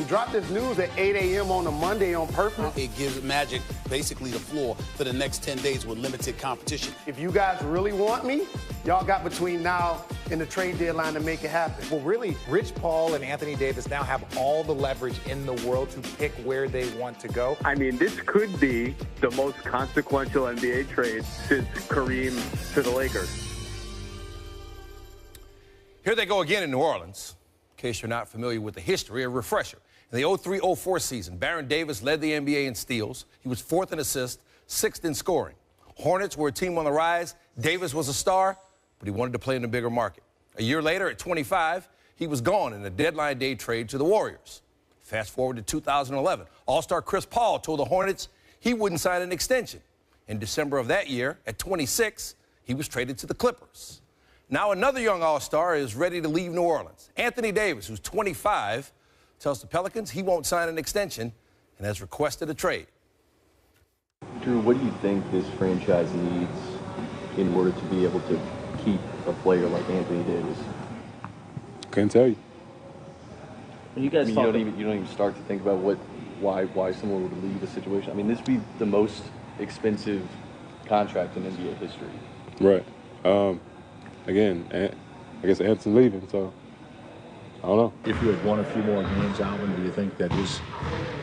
He dropped this news at 8 a.m. on a Monday on purpose. It gives Magic basically the floor for the next 10 days with limited competition. If you guys really want me, y'all got between now and the trade deadline to make it happen. Well, really, Rich Paul and Anthony Davis now have all the leverage in the world to pick where they want to go. I mean, this could be the most consequential NBA trade since Kareem to the Lakers. Here they go again in New Orleans. In case you're not familiar with the history, a refresher. In the 03-04 season, Baron Davis led the NBA in steals. He was 4th in assists, 6th in scoring. Hornets were a team on the rise. Davis was a star, but he wanted to play in a bigger market. A year later, at 25, he was gone in a deadline day trade to the Warriors. Fast forward to 2011. All-star Chris Paul told the Hornets he wouldn't sign an extension. In December of that year, at 26, he was traded to the Clippers. Now another young all-star is ready to leave New Orleans. Anthony Davis, who's 25, tells the Pelicans he won't sign an extension and has requested a trade. Drew, what do you think this franchise needs in order to be able to keep a player like Anthony Davis? Couldn't tell you. When you guys you don't even start to think about why someone would leave a situation. I mean, this would be the most expensive contract in NBA history. Right. Again, I guess Anthony's leaving, so I don't know. If you had won a few more games, Alvin, do you think that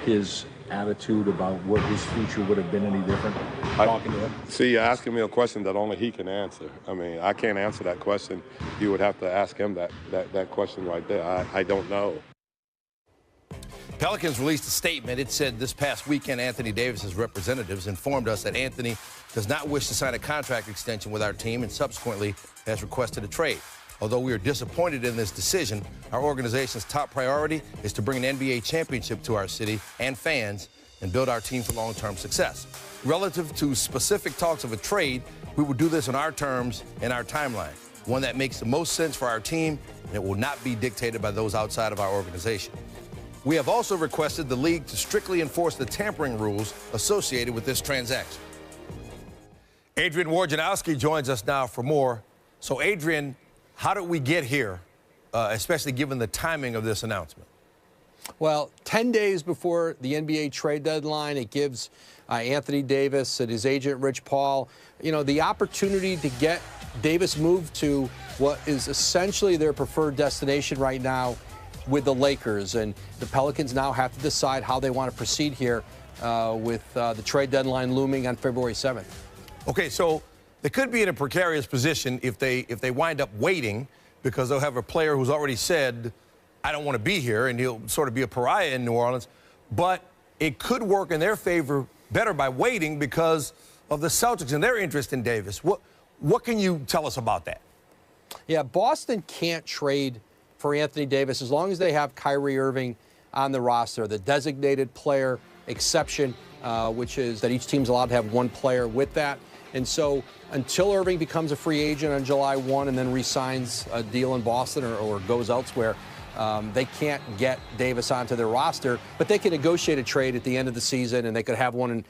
his attitude about what his future would have been any different talking to him? See, you're asking me a question that only he can answer. I mean, I can't answer that question. You would have to ask him that question right there. I don't know. Pelicans released a statement. It said this past weekend, Anthony Davis's representatives informed us that Anthony does not wish to sign a contract extension with our team and subsequently has requested a trade. Although we are disappointed in this decision, our organization's top priority is to bring an NBA championship to our city and fans and build our team for long-term success. Relative to specific talks of a trade, we will do this on our terms and our timeline, one that makes the most sense for our team, and it will not be dictated by those outside of our organization. We have also requested the league to strictly enforce the tampering rules associated with this transaction. Adrian Wojnarowski joins us now for more. So, Adrian, how did we get here, especially given the timing of this announcement? Well, 10 days before the NBA trade deadline, it gives Anthony Davis and his agent, Rich Paul, the opportunity to get Davis moved to what is essentially their preferred destination right now with the Lakers. And the Pelicans now have to decide how they want to proceed here with the trade deadline looming on February 7th. Okay, so they could be in a precarious position if they wind up waiting, because they'll have a player who's already said, I don't want to be here, and he'll sort of be a pariah in New Orleans. But it could work in their favor better by waiting because of the Celtics and their interest in Davis. What can you tell us about that? Yeah, Boston can't trade for Anthony Davis as long as they have Kyrie Irving on the roster, the designated player exception, which is that each team's allowed to have one player with that. And so until Irving becomes a free agent on July 1 and then re-signs a deal in Boston or goes elsewhere, they can't get Davis onto their roster, but they can negotiate a trade at the end of the season, and they could have one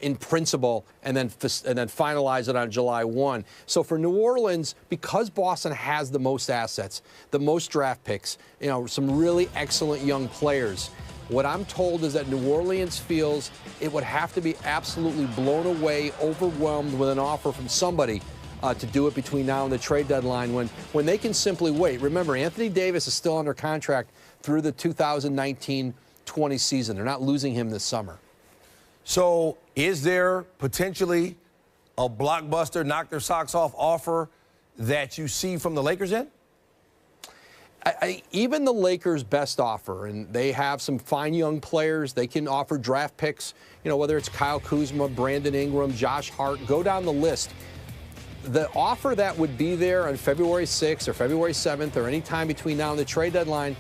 in principle and then finalize it on July 1. So for New Orleans, because Boston has the most assets, the most draft picks, some really excellent young players, what I'm told is that New Orleans feels it would have to be absolutely blown away, overwhelmed with an offer from somebody to do it between now and the trade deadline when they can simply wait. Remember, Anthony Davis is still under contract through the 2019-20 season. They're not losing him this summer. So is there potentially a blockbuster, knock their socks off offer that you see from the Lakers end? Even the Lakers' best offer, and they have some fine young players. They can offer draft picks, whether it's Kyle Kuzma, Brandon Ingram, Josh Hart, go down the list. The offer that would be there on February 6th or February 7th or any time between now and the trade deadline,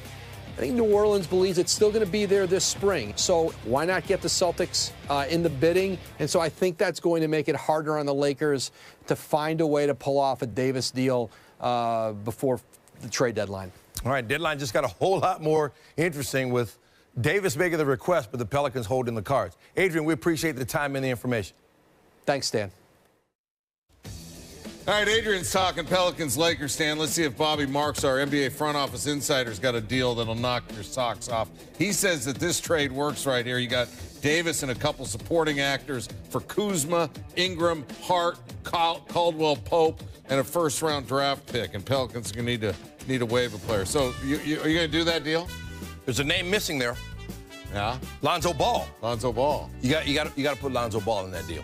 I think New Orleans believes it's still going to be there this spring. So why not get the Celtics in the bidding? And so I think that's going to make it harder on the Lakers to find a way to pull off a Davis deal before the trade deadline. All right, deadline just got a whole lot more interesting with Davis making the request, but the Pelicans holding the cards. Adrian, we appreciate the time and the information. Thanks, Stan. All right, Adrian's talking Pelicans-Lakers, Stan. Let's see if Bobby Marks, our NBA front office insider's got a deal that'll knock your socks off. He says that this trade works right here. You got Davis and a couple supporting actors for Kuzma, Ingram, Hart, Caldwell Pope, and a first-round draft pick. And Pelicans are going to need a waiver player. So are you going to do that deal? There's a name missing there. Yeah? Lonzo Ball. Lonzo Ball. You got to put Lonzo Ball in that deal.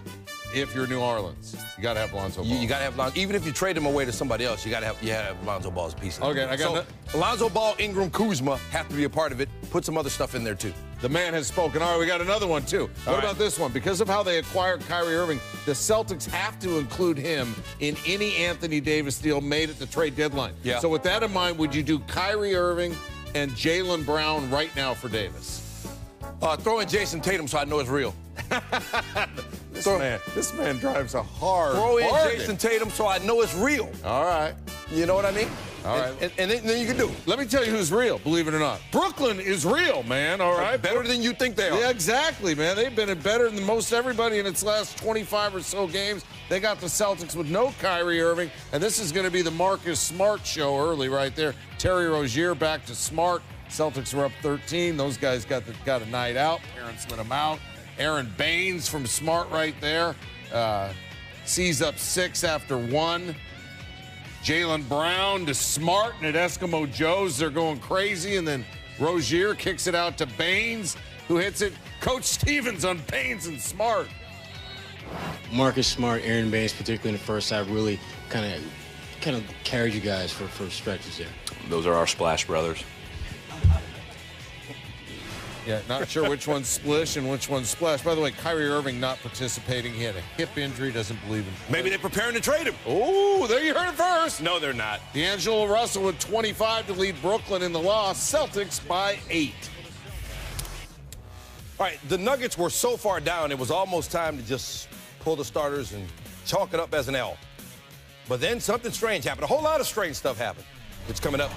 If you're New Orleans, you got to have Lonzo Ball. You got to have Lonzo. Even if you trade him away to somebody else, you got to have Lonzo Ball's piece. Okay, I got Lonzo Ball, Ingram, Kuzma have to be a part of it. Put some other stuff in there too. The man has spoken. All right, we got another one too. What about this one? Because of how they acquired Kyrie Irving, the Celtics have to include him in any Anthony Davis deal made at the trade deadline. Yeah. So with that in mind, would you do Kyrie Irving and Jaylen Brown right now for Davis? Throw in Jason Tatum so I know it's real. This man drives a hard Throw in bargain. Jason Tatum so I know it's real. All right. You know what I mean? All right. And then you can do it. Let me tell you who's real, believe it or not. Brooklyn is real, man, all right? Better than you think they are. Yeah, exactly, man. They've been better than most everybody in its last 25 or so games. They got the Celtics with no Kyrie Irving, and this is going to be the Marcus Smart show early right there. Terry Rozier back to Smart. Celtics are up 13. Those guys got a night out. Parents let them out. Aaron Baines from Smart right there. C's up 6 after 1. Jaylen Brown to Smart, and at Eskimo Joe's, they're going crazy. And then Rozier kicks it out to Baines, who hits it. Coach Stevens on Baines and Smart. Marcus Smart, Aaron Baines, particularly in the first half, really kind of carried you guys for stretches there. Those are our Splash Brothers. Yeah, not sure which one's Splish and which one's Splash. By the way, Kyrie Irving not participating. He had a hip injury, doesn't believe in. Maybe they're preparing to trade him. Oh, there you heard it first. No, they're not. D'Angelo Russell with 25 to lead Brooklyn in the loss. Celtics by 8. All right, the Nuggets were so far down, it was almost time to just pull the starters and chalk it up as an L. But then something strange happened. A whole lot of strange stuff happened. It's coming up.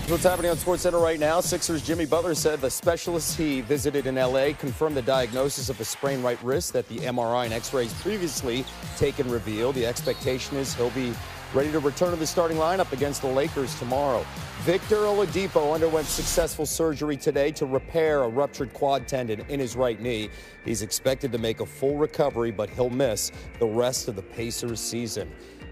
What's happening on SportsCenter right now? Sixers Jimmy Butler said the specialists he visited in L.A. confirmed the diagnosis of a sprained right wrist that the MRI and X-rays previously taken revealed. The expectation is he'll be ready to return to the starting lineup against the Lakers tomorrow. Victor Oladipo underwent successful surgery today to repair a ruptured quad tendon in his right knee. He's expected to make a full recovery, but he'll miss the rest of the Pacers season.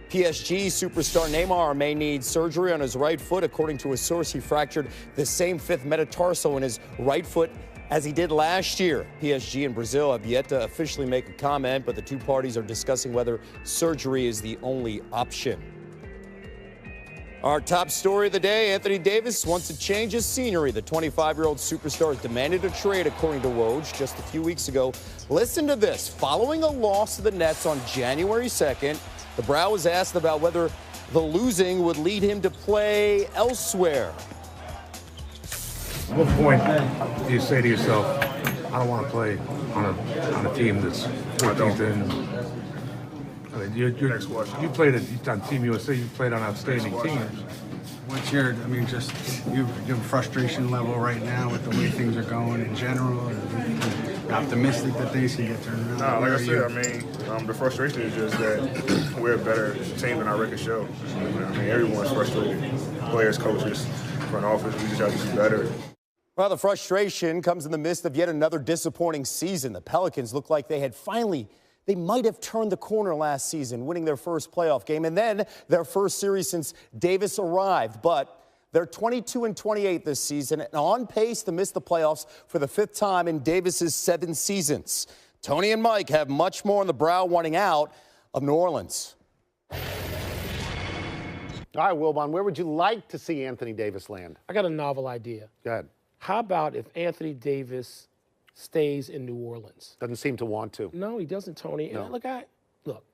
PSG superstar Neymar may need surgery on his right foot. According to a source, he fractured the same fifth metatarsal in his right foot as he did last year. PSG and Brazil have yet to officially make a comment, but the two parties are discussing whether surgery is the only option. Our top story of the day, Anthony Davis wants to change his scenery. The 25-year-old superstar has demanded a trade, according to Woj, just a few weeks ago. Listen to this. Following a loss to the Nets on January 2nd, the Brow was asked about whether the losing would lead him to play elsewhere. At what point do you say to yourself, I don't want to play on a team that's 14th in? I mean, you played on Team USA. You played on outstanding teams. What's your, just your frustration level right now with the way things are going in general? You're optimistic that things can get turned around? No, like I said, the frustration is just that we're a better team than our record show. Everyone's frustrated. Players, coaches, front office, we just have to be better. Well, the frustration comes in the midst of yet another disappointing season. The Pelicans look like they might have turned the corner last season, winning their first playoff game and then their first series since Davis arrived. But they're 22-28 this season and on pace to miss the playoffs for the 5th time in Davis's 7 seasons. Tony and Mike have much more on the Brow wanting out of New Orleans. All right, Wilbon, where would you like to see Anthony Davis land? I got a novel idea. Go ahead. How about if Anthony Davis stays in New Orleans? Doesn't seem to want to. No, he doesn't, Tony. No. And look,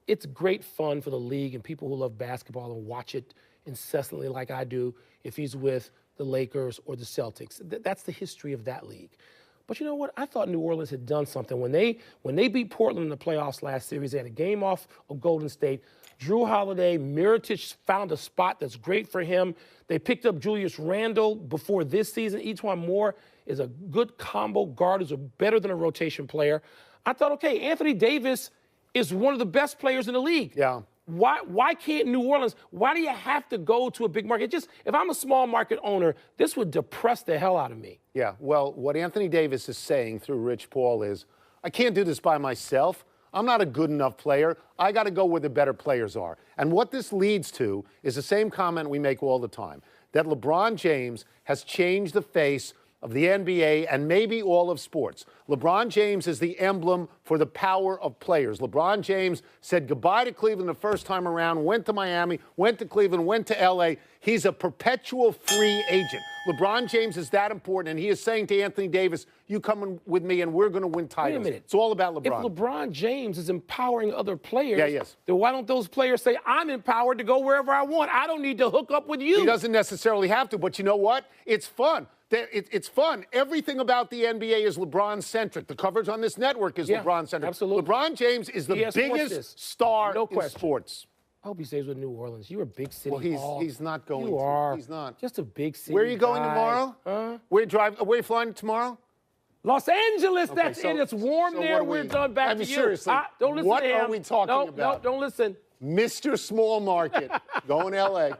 it's great fun for the league and people who love basketball and watch it incessantly like I do if he's with the Lakers or the Celtics. That's the history of that league. But you know what? I thought New Orleans had done something. When they beat Portland in the playoffs last series, they had a game off of Golden State. Drew Holiday, Mirotic found a spot that's great for him. They picked up Julius Randle before this season. Etuan Moore is a good combo guard, who's better than a rotation player. I thought, okay, Anthony Davis is one of the best players in the league. Yeah. Why can't New Orleans? Why do you have to go to a big market? If I'm a small market owner, this would depress the hell out of me. Yeah, well, what Anthony Davis is saying through Rich Paul is, I can't do this by myself. I'm not a good enough player. I got to go where the better players are. And what this leads to is the same comment we make all the time, that LeBron James has changed the face of the NBA and maybe all of sports. LeBron James is the emblem for the power of players. LeBron James said goodbye to Cleveland the first time around, went to Miami, went to Cleveland, went to LA. He's a perpetual free agent. LeBron James is that important, and he is saying to Anthony Davis, you come with me and we're going to win titles. Wait a minute. It's all about LeBron. If LeBron James is empowering other players, yes. then why don't those players say, I'm empowered to go wherever I want. I don't need to hook up with you. He doesn't necessarily have to, but you know what? It's fun. It's fun. Everything about the NBA is LeBron-centric. The coverage on this network is LeBron-centric. Absolutely. LeBron James is the biggest star in sports. I hope he stays with New Orleans. You're a big city. Well, he's not going to. You are. He's not. Just a big city. Where are you going tomorrow? Where are you flying tomorrow? Los Angeles. Okay, That's it. It's warm there. We're done. Back to you. Seriously, don't listen what to him. are we talking about? No, don't listen. Mr. Small Market, going LA.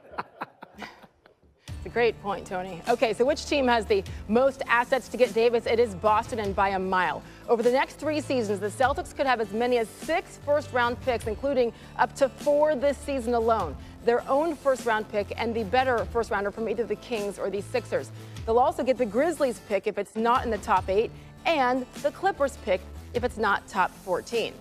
It's a great point, Tony. Okay, so which team has the most assets to get Davis? It is Boston, and by a mile. Over the next 3 seasons, the Celtics could have as many as 6 first-round picks, including up to 4 this season alone. Their own first-round pick and the better first-rounder from either the Kings or the Sixers. They'll also get the Grizzlies pick if it's not in the top 8, and the Clippers pick if it's not top 14.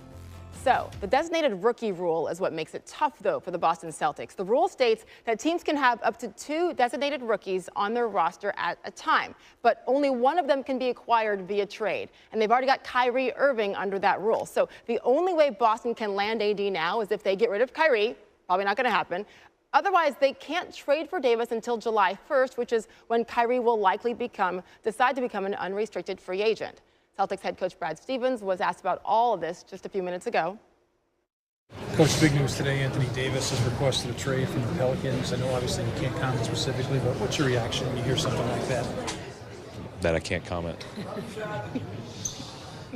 So, the designated rookie rule is what makes it tough, though, for the Boston Celtics. The rule states that teams can have up to 2 designated rookies on their roster at a time, but only one of them can be acquired via trade. And they've already got Kyrie Irving under that rule. So, the only way Boston can land AD now is if they get rid of Kyrie. Probably not going to happen. Otherwise, they can't trade for Davis until July 1st, which is when Kyrie will likely decide to become an unrestricted free agent. Celtics head coach Brad Stevens was asked about all of this just a few minutes ago. Coach, big news today. Anthony Davis has requested a trade from the Pelicans. I know obviously you can't comment specifically, but what's your reaction when you hear something like that? That I can't comment.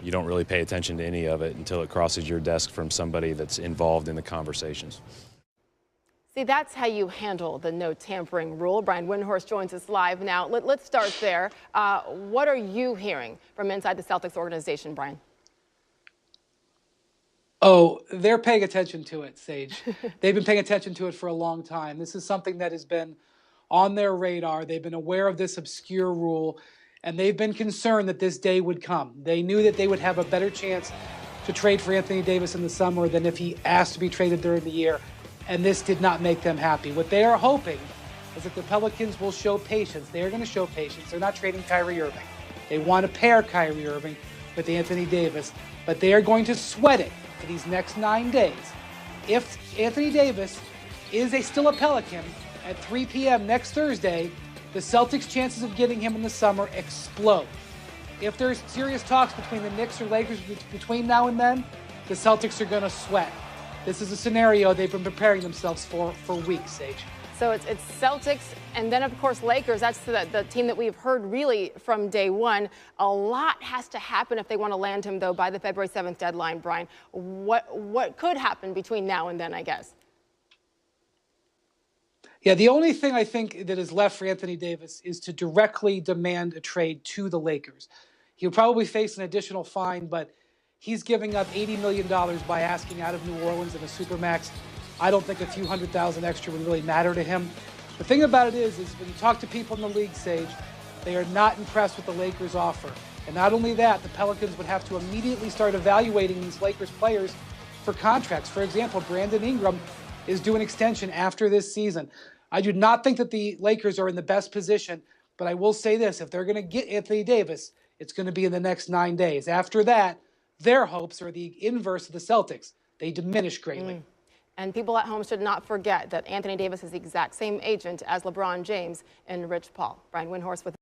You don't really pay attention to any of it until it crosses your desk from somebody that's involved in the conversations. See, that's how you handle the no tampering rule. Brian Windhorst joins us live now. Let's start there. What are you hearing from inside the Celtics organization, Brian? Oh, they're paying attention to it, Sage. They've been paying attention to it for a long time. This is something that has been on their radar. They've been aware of this obscure rule, and they've been concerned that this day would come. They knew that they would have a better chance to trade for Anthony Davis in the summer than if he asked to be traded during the year. And this did not make them happy. What they are hoping is that the Pelicans will show patience. They are going to show patience. They're not trading Kyrie Irving. They want to pair Kyrie Irving with Anthony Davis, but they are going to sweat it for these next 9 days. If Anthony Davis is still a Pelican at 3 p.m. next Thursday, the Celtics' chances of getting him in the summer explode. If there's serious talks between the Knicks or Lakers between now and then, the Celtics are going to sweat. This is a scenario they've been preparing themselves for weeks, Sage. So it's Celtics, and then, of course, Lakers. That's the team that we've heard really from day one. A lot has to happen if they want to land him, though, by the February 7th deadline, Brian. What could happen between now and then, I guess? Yeah, the only thing I think that is left for Anthony Davis is to directly demand a trade to the Lakers. He'll probably face an additional fine, but he's giving up $80 million by asking out of New Orleans in a supermax. I don't think a few $100,000 extra would really matter to him. The thing about it is when you talk to people in the league, Sage, they are not impressed with the Lakers' offer. And not only that, the Pelicans would have to immediately start evaluating these Lakers players for contracts. For example, Brandon Ingram is due an extension after this season. I do not think that the Lakers are in the best position, but I will say this, if they're going to get Anthony Davis, it's going to be in the next 9 days. After that, their hopes are the inverse of the Celtics. They diminish greatly. And people at home should not forget that Anthony Davis is the exact same agent as LeBron James and Rich Paul. Brian Windhorst with